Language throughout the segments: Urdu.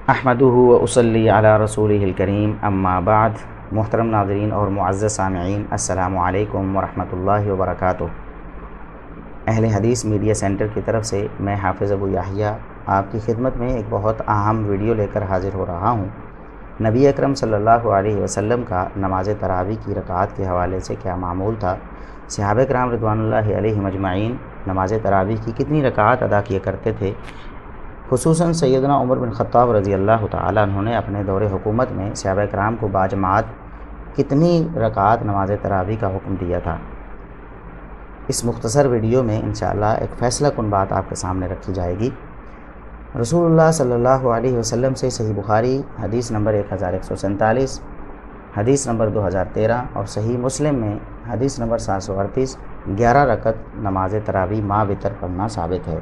احمدہ و اصلی علی رسولہ الکریم اما بعد۔ محترم ناظرین اور معزز سامعین، السلام علیکم ورحمۃ اللہ وبرکاتہ۔ اہل حدیث میڈیا سینٹر کی طرف سے میں حافظ ابو یحییٰ آپ کی خدمت میں ایک بہت اہم ویڈیو لے کر حاضر ہو رہا ہوں۔ نبی اکرم صلی اللہ علیہ وسلم کا نماز تراویح کی رکعات کے حوالے سے کیا معمول تھا؟ صحابہ کرام رضوان اللہ علیہم اجمعین نماز تراویح کی کتنی رکعات ادا کیا کرتے تھے؟ خصوصاً سیدنا عمر بن خطاب رضی اللہ تعالیٰ عنہ نے اپنے دور حکومت میں صحابہ کرام کو باجماعت کتنی رکعات نماز تراویح کا حکم دیا تھا؟ اس مختصر ویڈیو میں انشاءاللہ ایک فیصلہ کن بات آپ کے سامنے رکھی جائے گی۔ رسول اللہ صلی اللہ علیہ وسلم سے صحیح بخاری حدیث نمبر 1147، حدیث نمبر 2013 اور صحیح مسلم میں حدیث نمبر 738 11 رکعت نماز تراویح ما وتر پڑھنا ثابت ہے۔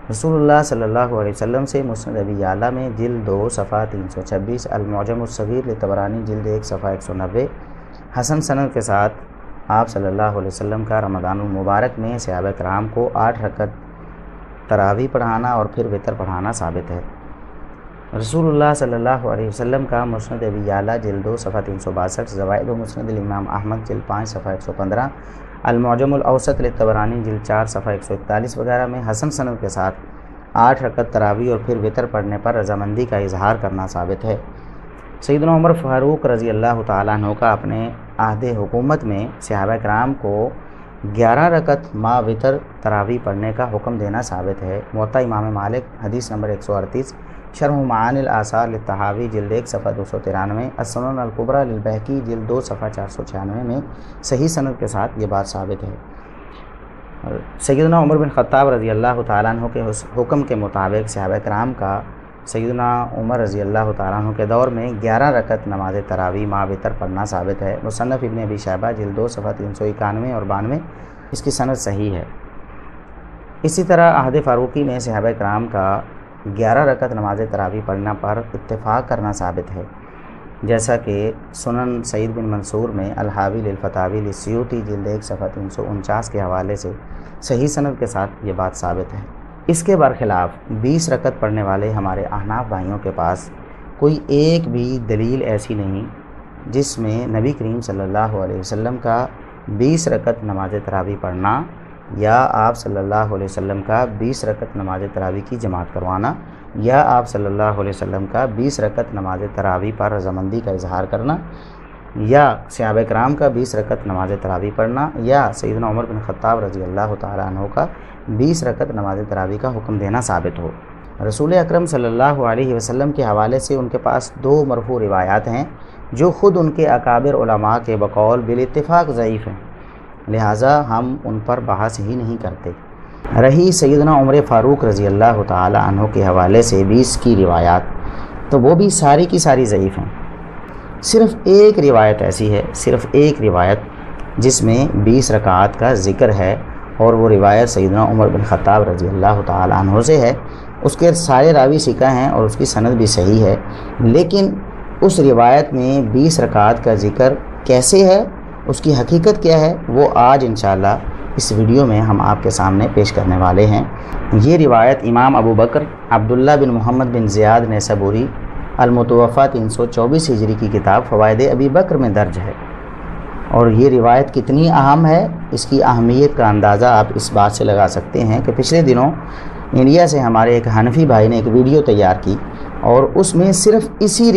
رسول اللہ صلی اللہ علیہ وسلم سے مسند ابی اعلیٰ میں جلد 2 صفحہ 326، المعجم الصغیر لطبرانی جلد 1 صفحہ 190 حسن سند کے ساتھ آپ صلی اللہ علیہ وسلم کا رمضان المبارک میں صحابہ کرام کو 8 رکعت تراویح پڑھانا اور پھر وتر پڑھانا ثابت ہے۔ رسول اللہ صلی اللہ علیہ وسلم کا مسند ابی اعلیٰ جلد 2 صفحہ 362، زوائد و مسند الامام احمد جلد 5 صفحہ 115، المعجم الاوسط للطبرانی جلد 4 صفحہ 141 وغیرہ میں حسن سند کے ساتھ 8 رکعت تراویح اور پھر وتر پڑھنے پر رضامندی کا اظہار کرنا ثابت ہے۔ سیدنا عمر فاروق رضی اللہ تعالیٰ عنہ کا اپنے عہد حکومت میں صحابہ کرام کو 11 رکعت ما وتر تراویح پڑھنے کا حکم دینا ثابت ہے۔ موطا امام مالک حدیث نمبر 138، شرح معانی الآثار للطحاوی جلد 1 صفحہ 293، السنن الکبریٰ للبیہقی جلد 2 صفحہ 496 میں صحیح سند کے ساتھ یہ بات ثابت ہے۔ سیدنا عمر بن خطاب رضی اللہ تعالیٰ عنہ کے حکم کے مطابق صحابہ کرام کا سیدنا عمر رضی اللہ تعالیٰ عنہ کے دور میں 11 رکعت نماز تراویح ما وتر پڑھنا ثابت ہے۔ مصنف ابن ابی شیبہ جلد 2 صفحہ 391 اور 92 اس کی سند صحیح ہے۔ اسی طرح عہد فاروقی میں صحابہ کرام کا 11 رکعت نماز تراویح پڑھنا پر اتفاق کرنا ثابت ہے، جیسا کہ سنن سعید بن منصور میں الحاوی للفتاوی للسیوطی جلد 1 صفحہ 349 کے حوالے سے صحیح سند کے ساتھ یہ بات ثابت ہے۔ اس کے برخلاف 20 رکعت پڑھنے والے ہمارے احناف بھائیوں کے پاس کوئی ایک بھی دلیل ایسی نہیں جس میں نبی کریم صلی اللہ علیہ وسلم کا 20 رکعت نماز تراویح پڑھنا یا آپ صلی اللہ علیہ وسلم کا 20 رکعت نماز تراویح کی جماعت کروانا یا آپ صلی اللہ علیہ وسلم کا 20 رکعت نماز تراویح پر رضامندی کا اظہار کرنا یا صحابہ کرام کا 20 رکعت نماز تراویح پڑھنا یا سیدنا عمر بن خطاب رضی اللہ تعالیٰ عنہ کا 20 رکعت نماز تراویح کا حکم دینا ثابت ہو۔ رسول اکرم صلی اللہ علیہ وسلم کے حوالے سے ان کے پاس 2 مرفوع روایات ہیں جو خود ان کے اکابر علماء کے بقول بالاتفاق ضعیف ہیں، لہٰذا ہم ان پر بحث ہی نہیں کرتے۔ رہی سیدنا عمر فاروق رضی اللہ تعالی عنہ کے حوالے سے 20 کی روایات، تو وہ بھی ساری کی ساری ضعیف ہیں۔ صرف ایک روایت ایسی ہے، صرف ایک روایت جس میں 20 رکعات کا ذکر ہے، اور وہ روایت سیدنا عمر بن خطاب رضی اللہ تعالی عنہ سے ہے۔ اس کے سارے راوی ثقہ ہیں اور اس کی سند بھی صحیح ہے، لیکن اس روایت میں 20 رکعات کا ذکر کیسے ہے، اس کی حقیقت کیا ہے، وہ آج انشاءاللہ اس ویڈیو میں ہم آپ کے سامنے پیش کرنے والے ہیں۔ یہ روایت امام ابو بکر عبداللہ بن محمد بن زیاد نیسابوری المتوفیٰ 324 ہجری کی کتاب فوائد ابی بکر میں درج ہے، اور یہ روایت کتنی اہم ہے اس کی اہمیت کا اندازہ آپ اس بات سے لگا سکتے ہیں کہ پچھلے دنوں انڈیا سے ہمارے ایک حنفی بھائی نے ایک ویڈیو تیار کی اور اس میں صرف اسی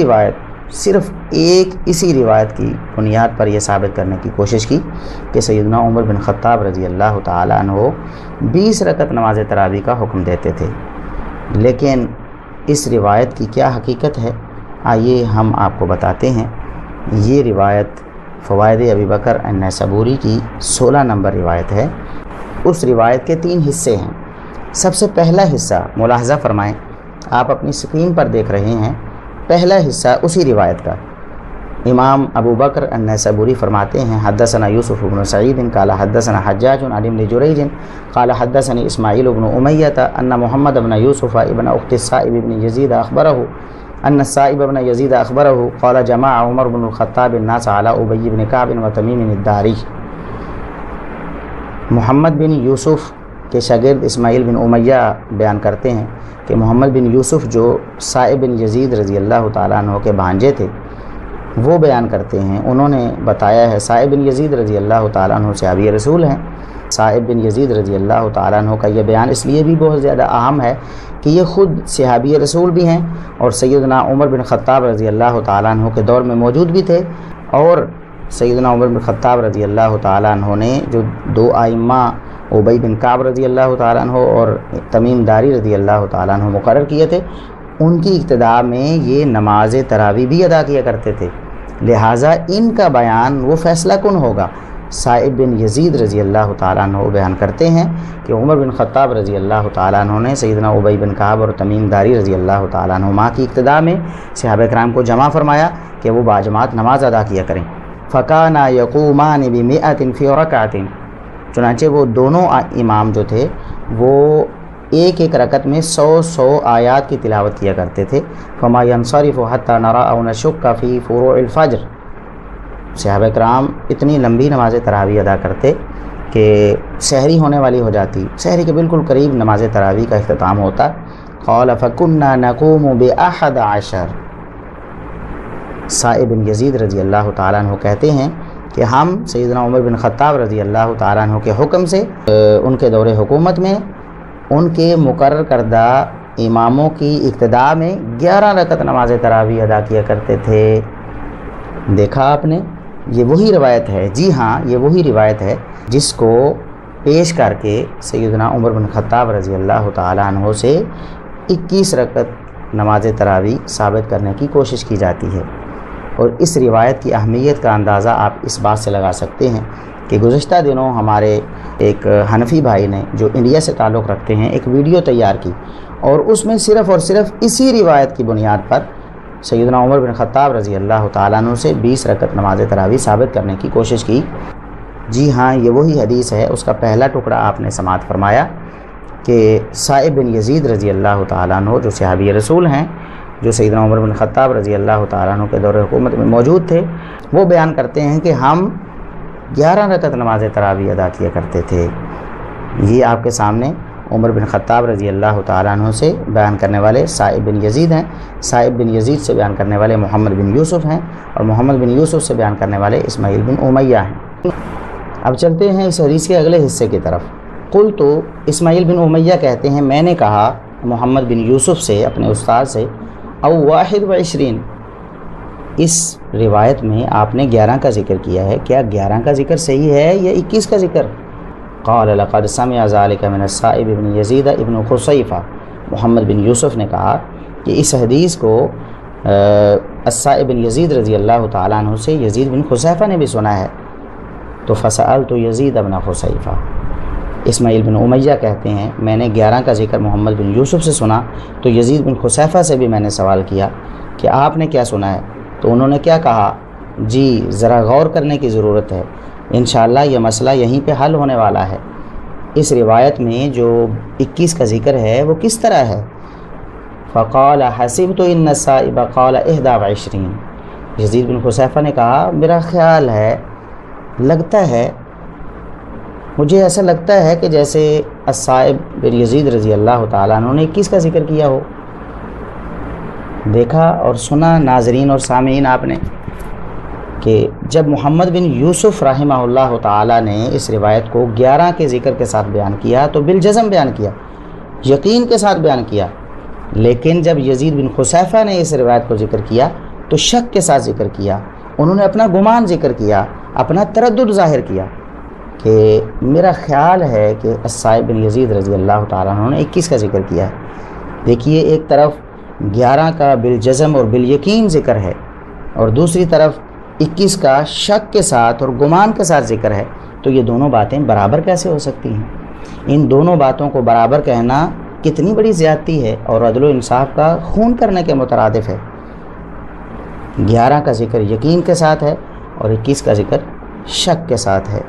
روایت کی بنیاد پر یہ ثابت کرنے کی کوشش کی کہ سیدنا عمر بن خطاب رضی اللہ تعالی عنہ 20 رکعت نماز تراویح کا حکم دیتے تھے، لیکن اس روایت کی کیا حقیقت ہے آئیے ہم آپ کو بتاتے ہیں۔ یہ روایت فوائد ابی بکر النیسابوری کی 16 نمبر روایت ہے۔ اس روایت کے 3 حصے ہیں۔ سب سے پہلا حصہ ملاحظہ فرمائیں، آپ اپنی اسکرین پر دیکھ رہے ہیں، پہلا حصہ اسی روایت کا۔ امام ابو بکر النیسابوری فرماتے ہیں حدثنا یوسف بن سعید قال حدثنا حجاج عن ابن جریج قال حدثني اسماعیل بن امیہ ان محمد بن یوسف ابن اخت السائب بن یزید اخبرہ ان السائب بن یزید اخبرہ قال جمع عمر بن الخطاب الناس على ابی بن کعب و تمیم الداری۔ محمد بن یوسف کے شاگرد اسماعیل بن امیہ بیان کرتے ہیں کہ محمد بن یوسف جو صائب بن یزید رضی اللہ تعالیٰ عنہ کے بھانجے تھے وہ بیان کرتے ہیں، انہوں نے بتایا ہے صائب بن یزید رضی اللہ تعالیٰ عنہ صحابی رسول ہیں۔ صائب بن یزید رضی اللہ تعالیٰ عنہ کا یہ بیان اس لیے بھی بہت زیادہ اہم ہے کہ یہ خود صحابی رسول بھی ہیں اور سیدنا عمر بن خطاب رضی اللہ تعالیٰ عنہ کے دور میں موجود بھی تھے، اور سیدنا عمر بن خطاب رضی اللہ تعالیٰ عنہ نے جو دو ائمہ ابی بن کعب رضی اللہ تعالیٰ عنہ اور تمیم داری رضی اللہ تعالیٰ عنہ مقرر کیے تھے، ان کی ابتدا میں یہ نماز تراویح بھی ادا کیا کرتے تھے، لہٰذا ان کا بیان وہ فیصلہ کن ہوگا۔ صائب بن یزید رضی اللہ تعالیٰ عنہ بیان کرتے ہیں کہ عمر بن خطاب رضی اللہ تعالیٰ عنہ نے سیدنا ابی بن کعب اور تمیم داری رضی اللہ تعالیٰ عنہما کی ابتدا میں صحابہ کرام کو جمع فرمایا کہ وہ باجماعت نماز ادا کیا کریں۔ فَكَانَا يَقُومَانِ بِمِئَةٍ فِي رَكْعَةٍ، چنانچہ وہ دونوں امام جو تھے وہ ایک ایک رکعت میں 100 آیات کی تلاوت کیا کرتے تھے۔ فَمَا يَنصَرِفُ حَتَّى نَرَى أَوْ نَشُكَّ فِي فُرُوعِ الْفَجْرِ، صحابہ کرام اتنی لمبی نماز تراویح ادا کرتے کہ سحری ہونے والی ہو جاتی، سحری کے بالکل قریب نماز تراویح کا اختتام ہوتا۔ قال فَكُنَّا نَقُومُ ب11، صائب بن یزید رضی اللہ تعالیٰ عنہ کہتے ہیں کہ ہم سیدنا عمر بن خطاب رضی اللہ تعالیٰ عنہ کے حکم سے ان کے دور حکومت میں ان کے مقرر کردہ اماموں کی ابتدا میں 11 رکعت نماز تراویح ادا کیا کرتے تھے۔ دیکھا آپ نے، یہ وہی روایت ہے، جی ہاں یہ وہی روایت ہے جس کو پیش کر کے سیدنا عمر بن خطاب رضی اللہ تعالیٰ عنہ سے 21 رکعت نماز تراویح ثابت کرنے کی کوشش کی جاتی ہے۔ اور اس روایت کی اہمیت کا اندازہ آپ اس بات سے لگا سکتے ہیں کہ گزشتہ دنوں ہمارے ایک حنفی بھائی نے جو انڈیا سے تعلق رکھتے ہیں ایک ویڈیو تیار کی، اور اس میں صرف اور صرف اسی روایت کی بنیاد پر سیدنا عمر بن خطاب رضی اللہ تعالیٰ عنہ سے 20 رکعت نماز تراویح ثابت کرنے کی کوشش کی۔ جی ہاں یہ وہی حدیث ہے، اس کا پہلا ٹکڑا آپ نے سماعت فرمایا کہ صائب بن یزید رضی اللہ تعالیٰ عنہ جو صحابی رسول ہیں، جو سیدنا عمر بن خطاب رضی اللہ تعالیٰ عنہ کے دور حکومت میں موجود تھے، وہ بیان کرتے ہیں کہ ہم 11 رکعت نماز تراویح ادا کیا کرتے تھے۔ یہ آپ کے سامنے عمر بن خطاب رضی اللہ تعالیٰ عنہ سے بیان کرنے والے صائب بن یزید ہیں، صائب بن یزید سے بیان کرنے والے محمد بن یوسف ہیں، اور محمد بن یوسف سے بیان کرنے والے اسماعیل بن امیہ ہیں۔ اب چلتے ہیں اس حدیث کے اگلے حصے کی طرف۔ قلت، اسماعیل بن امیہ کہتے ہیں میں نے کہا محمد بن یوسف سے، اپنے استاد سے، او 21، اس روایت میں آپ نے 11 کا ذکر کیا ہے، کیا 11 کا ذکر صحیح ہے یا 21 کا ذکر؟ قال لقد سمع ذلك من الصائب بن یزید ابن خصیفہ، محمد بن یوسف نے کہا کہ اس حدیث کو الصائب بن یزید رضی اللہ تعالیٰ عنہ سے یزید بن خصیفہ نے بھی سنا ہے۔ تو فسألت یزید بن خصیفہ، اسماعیل بن امیہ کہتے ہیں میں نے 11 کا ذکر محمد بن یوسف سے سنا، تو یزید بن خصیفہ سے بھی میں نے سوال کیا کہ آپ نے کیا سنا ہے؟ تو انہوں نے کیا کہا؟ جی ذرا غور کرنے کی ضرورت ہے، انشاءاللہ یہ مسئلہ یہیں پہ حل ہونے والا ہے۔ اس روایت میں جو 21 کا ذکر ہے وہ کس طرح ہے؟ فقال حسبت ان الصائب قال 21، یزید بن خصیفہ نے کہا میرا خیال ہے، لگتا ہے، مجھے ایسا لگتا ہے کہ جیسے الصائب بن یزید رضی اللہ تعالیٰ عنہ نے 21 کا ذکر کیا ہو۔ دیکھا اور سنا ناظرین اور سامعین آپ نے کہ جب محمد بن یوسف رحمہ اللہ تعالیٰ نے اس روایت کو 11 کے ذکر کے ساتھ بیان کیا تو بالجزم بیان کیا، یقین کے ساتھ بیان کیا، لیکن جب یزید بن خصیفہ نے اس روایت کو ذکر کیا تو شک کے ساتھ ذکر کیا، انہوں نے اپنا گمان ذکر کیا، اپنا تردد ظاہر کیا کہ میرا خیال ہے کہ الصائب بن یزید رضی اللہ تعالیٰ عنہ نے 21 کا ذکر کیا ہے۔ دیکھیے ایک طرف 11 کا بالجزم اور بالیقین ذکر ہے اور دوسری طرف 21 کا شک کے ساتھ اور گمان کے ساتھ ذکر ہے، تو یہ دونوں باتیں برابر کیسے ہو سکتی ہیں؟ ان دونوں باتوں کو برابر کہنا کتنی بڑی زیادتی ہے اور عدل و انصاف کا خون کرنے کے مترادف ہے۔ 11 کا ذکر یقین کے ساتھ ہے اور 21 کا ذکر شک کے ساتھ ہے۔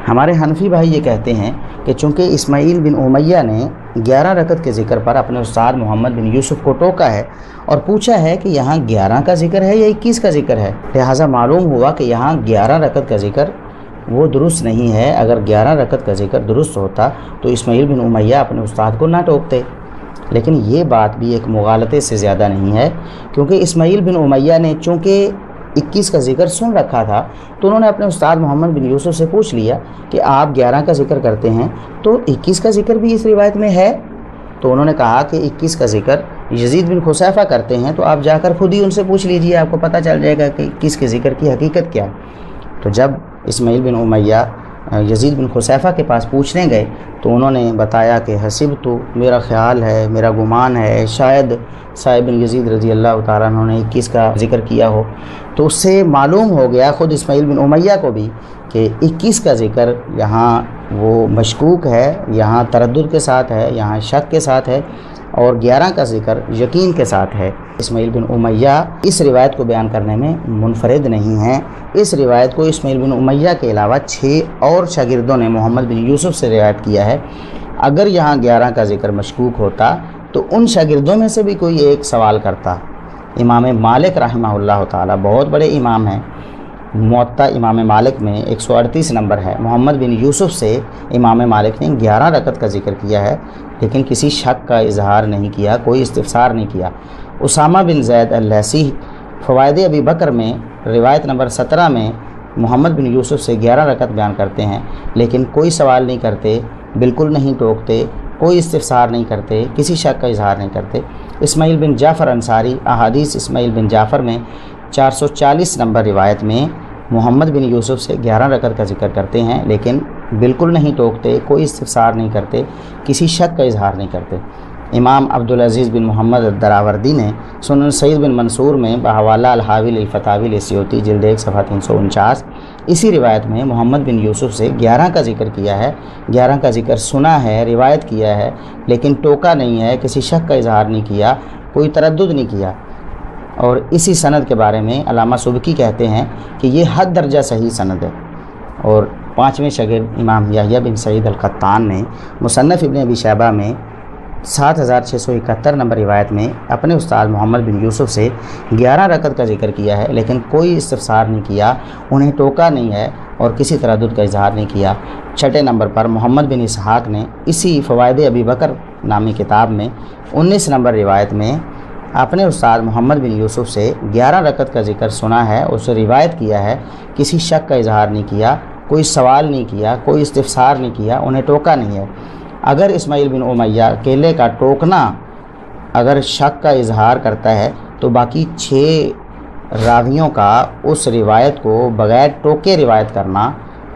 ہمارے حنفی بھائی یہ کہتے ہیں کہ چونکہ اسماعیل بن امیہ نے 11 رکعت کے ذکر پر اپنے استاد محمد بن یوسف کو ٹوکا ہے اور پوچھا ہے کہ یہاں 11 کا ذکر ہے یا 21 کا ذکر ہے، لہٰذا معلوم ہوا کہ یہاں 11 رکعت کا ذکر وہ درست نہیں ہے۔ اگر 11 رکعت کا ذکر درست ہوتا تو اسماعیل بن امیہ اپنے استاد کو نہ ٹوکتے، لیکن یہ بات بھی ایک مغالطے سے زیادہ نہیں ہے، کیونکہ اسماعیل بن امیہ نے چونکہ 21 کا ذکر سن رکھا تھا تو انہوں نے اپنے استاد محمد بن یوسف سے پوچھ لیا کہ آپ 11 کا ذکر کرتے ہیں تو 21 کا ذکر بھی اس روایت میں ہے؟ تو انہوں نے کہا کہ 21 کا ذکر یزید بن خصیفہ کرتے ہیں، تو آپ جا کر خود ہی ان سے پوچھ لیجئے، آپ کو پتہ چل جائے گا کہ 21 کے ذکر کی حقیقت کیا ہے۔ تو جب اسماعیل بن امیہ یزید بن خصیفہ کے پاس پوچھنے گئے تو انہوں نے بتایا کہ حسبت، میرا خیال ہے، میرا گمان ہے شاید صاحب بن یزید رضی اللہ تعالیٰ عنہ نے 21 کا ذکر کیا ہو۔ تو اس سے معلوم ہو گیا خود اسماعیل بن امیہ کو بھی کہ 21 کا ذکر یہاں وہ مشکوک ہے، یہاں تردد کے ساتھ ہے، یہاں شک کے ساتھ ہے، اور 11 کا ذکر یقین کے ساتھ ہے۔ اسماعیل بن امیہ اس روایت کو بیان کرنے میں منفرد نہیں ہیں۔ اس روایت کو اسماعیل بن امیہ کے علاوہ 6 اور شاگردوں نے محمد بن یوسف سے روایت کیا ہے۔ اگر یہاں 11 کا ذکر مشکوک ہوتا تو ان شاگردوں میں سے بھی کوئی ایک سوال کرتا۔ امام مالک رحمہ اللہ تعالیٰ بہت بڑے امام ہیں، موطا امام مالک میں 138 نمبر ہے۔ محمد بن یوسف سے امام مالک نے 11 رکعت کا ذکر کیا ہے، لیکن کسی شک کا اظہار نہیں کیا، کوئی استفسار نہیں کیا۔ اسامہ بن زید اللیثی فوائد ابی بکر میں روایت نمبر 17 میں محمد بن یوسف سے 11 رکعت بیان کرتے ہیں، لیکن کوئی سوال نہیں کرتے، بالکل نہیں ٹوکتے، کوئی استفسار نہیں کرتے، کسی شک کا اظہار نہیں کرتے۔ اسماعیل بن جعفر انصاری احادیث اسماعیل بن جعفر میں 440 نمبر روایت میں محمد بن یوسف سے 11 رکعت کا ذکر کرتے ہیں، لیکن بالکل نہیں ٹوکتے، کوئی استفسار نہیں کرتے، کسی شک کا اظہار نہیں کرتے۔ امام عبدالعزیز بن محمد الدراوردی نے سنن سعید بن منصور میں بحوالہ الحاوی للفتاوی للسیوطی جلد 1 صفحہ 349 اسی روایت میں محمد بن یوسف سے 11 کا ذکر کیا ہے، 11 کا ذکر سنا ہے، روایت کیا ہے، لیکن ٹوکا نہیں ہے، کسی شک کا اظہار نہیں کیا، کوئی تردد نہیں کیا۔ اور اسی سند کے بارے میں علامہ سبکی کہتے ہیں کہ یہ حد درجہ صحیح سند ہے۔ اور 5ویں شاگرد امام یحییٰ بن سعید القطان نے مصنف ابن ابی شیبہ میں 7671 نمبر روایت میں اپنے استاد محمد بن یوسف سے 11 رکعت کا ذکر کیا ہے، لیکن کوئی استفسار نہیں کیا، انہیں ٹوکا نہیں ہے اور کسی تردد کا اظہار نہیں کیا۔ 6 نمبر پر محمد بن اسحاق نے اسی فوائد ابی بکر نامی کتاب میں 19 نمبر روایت میں اپنے استاد محمد بن یوسف سے 11 رکعت کا ذکر سنا ہے، اسے روایت کیا ہے، کسی شک کا اظہار نہیں کیا، کوئی سوال نہیں کیا، کوئی استفسار نہیں کیا، انہیں ٹوکا نہیں ہے۔ اگر اسماعیل بن امیہ اکیلے کا ٹوکنا اگر شک کا اظہار کرتا ہے تو باقی 6 راویوں کا اس روایت کو بغیر ٹوکے روایت کرنا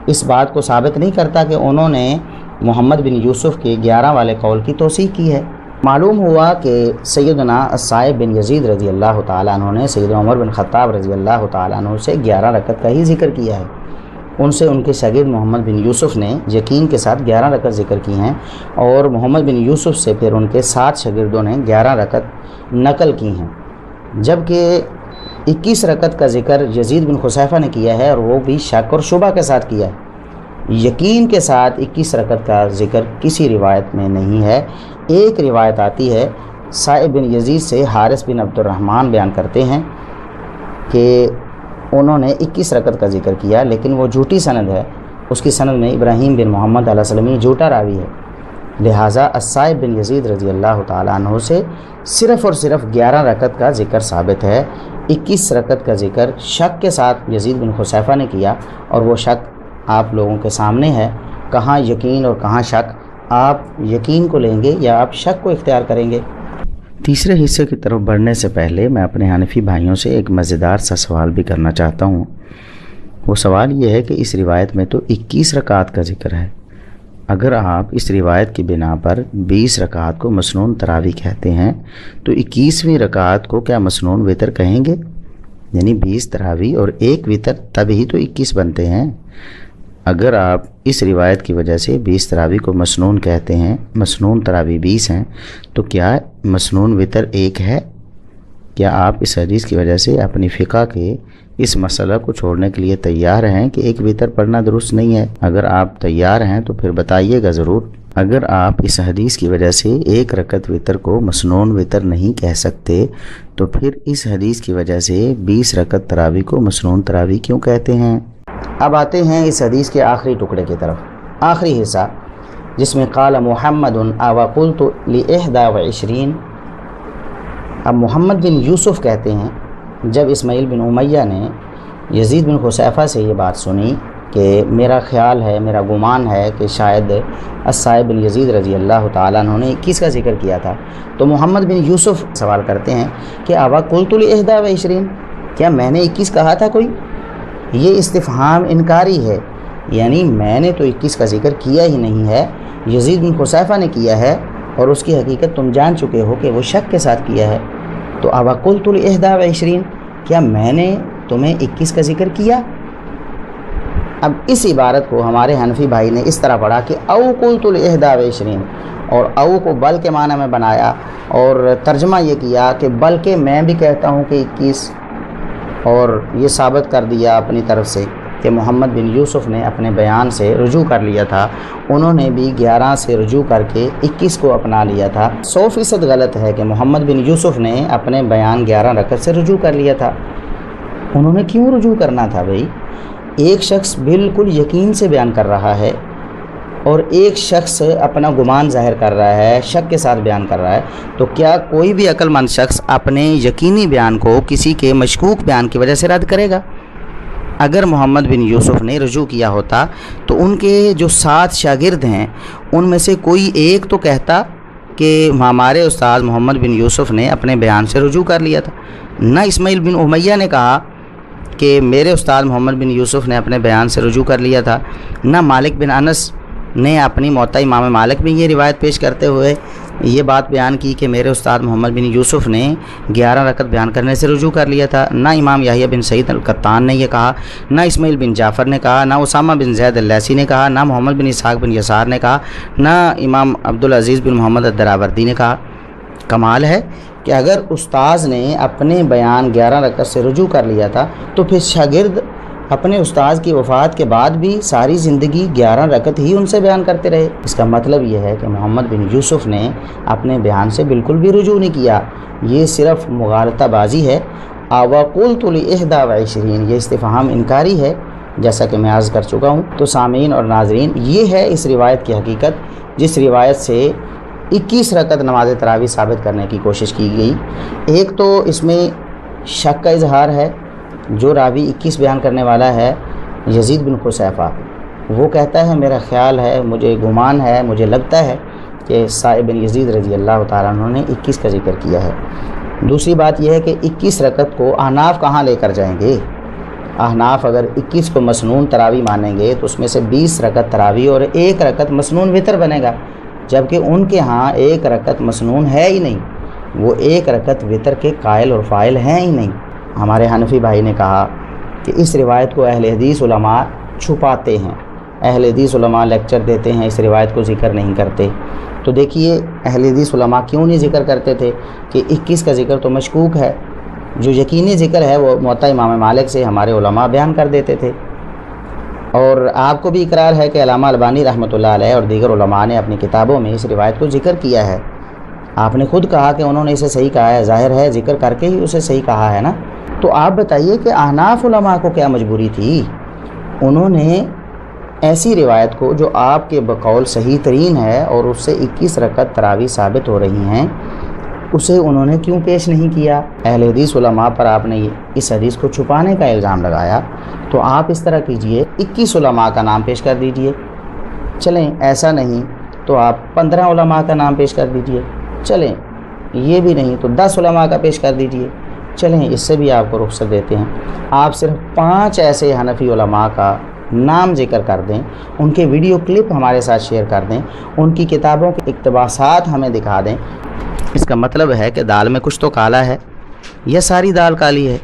اس بات کو ثابت نہیں کرتا کہ انہوں نے محمد بن یوسف کے 11 والے قول کی توثیق کی ہے۔ معلوم ہوا کہ سیدنا الصائب بن یزید رضی اللہ تعالیٰ عنہ نے سیدنا عمر بن خطاب رضی اللہ تعالیٰ عنہ سے 11 رکعت کا ہی ذکر کیا ہے۔ ان سے ان کے شاگرد محمد بن یوسف نے یقین کے ساتھ 11 رکعت ذکر کی ہیں، اور محمد بن یوسف سے پھر ان کے 7 شاگردوں نے 11 رکعت نقل کی ہیں، جبکہ 21 رکعت کا ذکر یزید بن خصیفہ نے کیا ہے، اور وہ بھی شک اور شبہ کے ساتھ کیا ہے۔ یقین کے ساتھ 21 رکعت کا ذکر کسی روایت میں نہیں ہے۔ ایک روایت آتی ہے، صائب بن یزید سے حارث بن عبد الرحمن بیان کرتے ہیں کہ انہوں نے 21 رکعت کا ذکر کیا، لیکن وہ جھوٹی سند ہے، اس کی سند میں ابراہیم بن محمد علیہ السلامی جھوٹا راوی ہے، لہٰذا الصائب بن یزید رضی اللہ تعالیٰ عنہ سے صرف اور صرف 11 رکعت کا ذکر ثابت ہے۔ 21 رکعت کا ذکر شک کے ساتھ یزید بن خصیفہ نے کیا، اور وہ شک آپ لوگوں کے سامنے ہے، کہاں یقین اور کہاں شک۔ آپ یقین کو لیں گے یا آپ شک کو اختیار کریں گے؟ تیسرے حصے کی طرف بڑھنے سے پہلے میں اپنے حنفی بھائیوں سے ایک مزیدار سا سوال بھی کرنا چاہتا ہوں۔ وہ سوال یہ ہے کہ اس روایت میں تو 21 رکعات کا ذکر ہے، اگر آپ اس روایت کی بنا پر 20 رکعات کو مسنون تراویح کہتے ہیں تو 21ویں رکعت کو کیا مسنون وتر کہیں گے؟ یعنی 20 تراویح اور ایک وتر، تب ہی تو 21 بنتے ہیں۔ اگر آپ اس روایت کی وجہ سے 20 تراویح کو مسنون کہتے ہیں، مسنون تراویح 20 ہیں، تو کیا مسنون وتر ایک ہے؟ کیا آپ اس حدیث کی وجہ سے اپنی فقہ کے اس مسئلہ کو چھوڑنے کے لیے تیار ہیں کہ ایک وتر پڑھنا درست نہیں ہے؟ اگر آپ تیار ہیں تو پھر بتائیے گا ضرور۔ اگر آپ اس حدیث کی وجہ سے ایک رکعت وتر کو مسنون وتر نہیں کہہ سکتے تو پھر اس حدیث کی وجہ سے 20 رکعت تراویح کو مسنون تراویح کیوں کہتے ہیں؟ اب آتے ہیں اس حدیث کے آخری ٹکڑے کی طرف، آخری حصہ جس میں قال محمد وقلت ل21۔ اب محمد بن یوسف کہتے ہیں جب اسماعیل بن امیہ نے یزید بن خصیفہ سے یہ بات سنی کہ میرا خیال ہے، میرا گمان ہے کہ شاید الصائب بن یزید رضی اللہ تعالیٰ عنہ نے 21 کا ذکر کیا تھا، تو محمد بن یوسف سوال کرتے ہیں کہ قلت ل21، کیا میں نے 21 کہا تھا کوئی؟ یہ استفہام انکاری ہے، یعنی میں نے تو 21 کا ذکر کیا ہی نہیں ہے، یزید بن خصیفہ نے کیا ہے، اور اس کی حقیقت تم جان چکے ہو کہ وہ شک کے ساتھ کیا ہے۔ تو قلت ل21، کیا میں نے تمہیں 21 کا ذکر کیا؟ اب اس عبارت کو ہمارے حنفی بھائی نے اس طرح پڑھا کہ او قلت ل21، اور او کو بل کے معنی میں بنایا اور ترجمہ یہ کیا کہ بلکہ میں بھی کہتا ہوں کہ 21، اور یہ ثابت کر دیا اپنی طرف سے کہ محمد بن یوسف نے اپنے بیان سے رجوع کر لیا تھا، انہوں نے بھی 11 سے رجوع کر کے 21 کو اپنا لیا تھا۔ 100% غلط ہے کہ محمد بن یوسف نے اپنے بیان 11 رکعت سے رجوع کر لیا تھا۔ انہوں نے کیوں رجوع کرنا تھا بھائی؟ ایک شخص بالکل یقین سے بیان کر رہا ہے اور ایک شخص اپنا گمان ظاہر کر رہا ہے، شک کے ساتھ بیان کر رہا ہے، تو کیا کوئی بھی عقل مند شخص اپنے یقینی بیان کو کسی کے مشکوک بیان کی وجہ سے رد کرے گا؟ اگر محمد بن یوسف نے رجوع کیا ہوتا تو ان کے جو 7 شاگرد ہیں ان میں سے کوئی ایک تو کہتا کہ ہمارے استاد محمد بن یوسف نے اپنے بیان سے رجوع کر لیا تھا۔ نہ اسماعیل بن امیہ نے کہا کہ میرے استاد محمد بن یوسف نے اپنے بیان سے رجوع کر لیا تھا، نہ مالک بن انس نے اپنی موطا امام مالک میں یہ روایت پیش کرتے ہوئے یہ بات بیان کی کہ میرے استاد محمد بن یوسف نے 11 رکعت بیان کرنے سے رجوع کر لیا تھا، نہ امام یحییٰ بن سعید القطان نے یہ کہا، نہ اسماعیل بن جعفر نے کہا، نہ اسامہ بن زید اللیثی نے کہا، نہ محمد بن اسحاق بن یسار نے کہا، نہ امام عبدالعزیز بن محمد الدراوردی نے کہا۔ کمال ہے کہ اگر استاذ نے اپنے بیان 11 رکعت سے رجوع کر لیا تھا تو پھر شاگرد اپنے استاذ کی وفات کے بعد بھی ساری زندگی 11 رکعت ہی ان سے بیان کرتے رہے۔ اس کا مطلب یہ ہے کہ محمد بن یوسف نے اپنے بیان سے بالکل بھی رجوع نہیں کیا، یہ صرف مغالطہ بازی ہے۔ وقلت ل21، یہ استفہام انکاری ہے جیسا کہ میں عرض کر چکا ہوں۔ تو سامعین اور ناظرین، یہ ہے اس روایت کی حقیقت جس روایت سے 21 رکعت نماز تراویح ثابت کرنے کی کوشش کی گئی۔ ایک تو اس میں شک کا اظہار ہے، جو راوی 21 بیان کرنے والا ہے یزید بن خصیفہ، وہ کہتا ہے میرا خیال ہے، مجھے گمان ہے، مجھے لگتا ہے کہ صائب بن یزید رضی اللہ تعالیٰ عنہ نے 21 کا ذکر کیا ہے۔ دوسری بات یہ ہے کہ 21 رکعت کو احناف کہاں لے کر جائیں گے؟ احناف اگر 21 کو مسنون تراویح مانیں گے تو اس میں سے 20 رکعت تراویح اور 1 رکعت مسنون وتر بنے گا، جبکہ ان کے ہاں 1 رکعت مسنون ہے ہی نہیں، وہ 1 رکعت وتر کے قائل اور فاعل ہیں ہی نہیں۔ ہمارے حنفی بھائی نے کہا کہ اس روایت کو اہل حدیث علماء چھپاتے ہیں، اہل حدیث علماء لیکچر دیتے ہیں، اس روایت کو ذکر نہیں کرتے۔ تو دیکھیے اہل حدیث علماء کیوں نہیں ذکر کرتے تھے کہ 21 کا ذکر تو مشکوک ہے، جو یقینی ذکر ہے وہ موطا امام مالک سے ہمارے علماء بیان کر دیتے تھے۔ اور آپ کو بھی اقرار ہے کہ علامہ البانی رحمۃ اللہ علیہ اور دیگر علماء نے اپنی کتابوں میں اس روایت کو ذکر کیا ہے۔ آپ نے خود کہا کہ انہوں نے اسے صحیح کہا ہے، ظاہر ہے ذکر کر کے ہی اسے صحیح کہا ہے نا۔ تو آپ بتائیے کہ احناف علماء کو کیا مجبوری تھی؟ انہوں نے ایسی روایت کو جو آپ کے بقول صحیح ترین ہے اور اس سے 21 رکعت تراویح ثابت ہو رہی ہیں، اسے انہوں نے کیوں پیش نہیں کیا؟ اہل حدیث علماء پر آپ نے اس حدیث کو چھپانے کا الزام لگایا، تو آپ اس طرح کیجئے 21 علماء کا نام پیش کر دیجئے۔ چلیں ایسا نہیں تو آپ 15 علماء کا نام پیش کر دیجئے، چلیں یہ بھی نہیں تو 10 علماء کا پیش کر دیجئے، چلیں اس سے بھی آپ کو رخصت دیتے ہیں۔ آپ صرف 5 ایسے حنفی علماء کا نام ذکر کر دیں، ان کے ویڈیو کلپ ہمارے ساتھ شیئر کر دیں، ان کی کتابوں کے اقتباسات ہمیں دکھا دیں۔ اس کا مطلب ہے کہ دال میں کچھ تو کالا ہے یا ساری دال کالی ہے۔